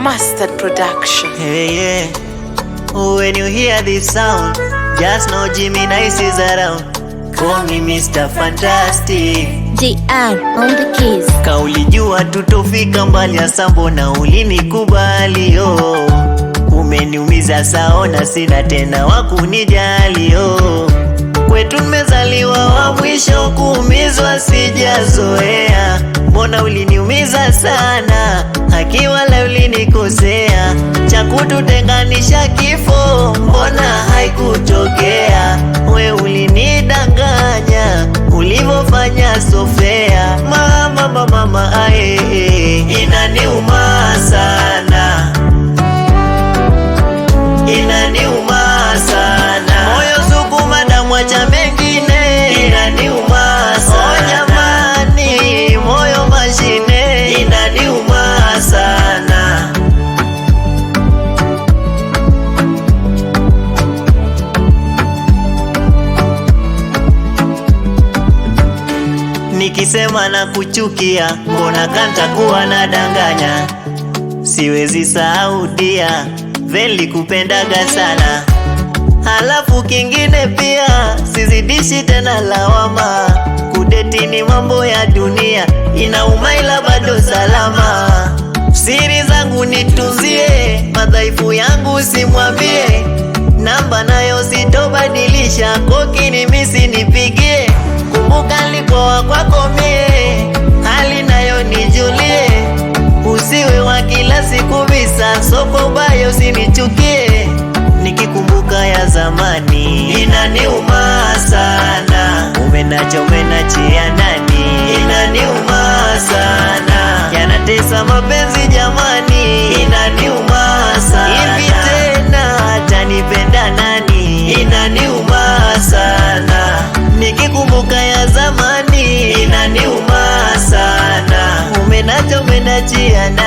Mustard Production. Hey, yeah. When you hear this sound, just know Jimmy Nice is around. Call me Mr. Fantastic. JR on the keys. Kaulijua tutofika mbali hasa mbona ulinikubali yo. Umeniumiza saona sina tena wakunijali yo. Kwetu nimezaliwa wa mwisho kuumizwa sijazoea. Mbona uliniumiza sana, haki wala ulinikosea. Cha kututenganisha kifo, mbona haikutokea. We ulinidanganya, ulivofanya sofea. Mama inaniuma sana, inaniuma sana. Moyo suku madamu wacha mengine, inaniuma sana. Oh jamani, moyo mashine, inaniuma sana. Nikisema na kuchukia, mbona kanta kuwa nadanganya. Siwezi saudia, veli kupendaga sana. Halafu kingine pia, sizidishi tena lawama. Kudeti ni mambo ya dunia, inauma ila bado salama. Siri zangu nitunzie, madhaifu yangu simwambie. Namba nayo sitobadilisha, koki ni misi nipigie. Kumbuka nilikuwa kwako mie, hali nayo nijulie. Usiwe wa kila siku visa, soko bayo usinichukie. Nikikumbuka ya zamani, inaniuma sana. Umenachia nani, inaniuma sana. Yanatesa mapenzi jamani, inaniuma sana. Hivi tena atanipenda nani, inaniuma sana. Nikikumbuka ya zamani, inaniuma sana. Umenachia nani.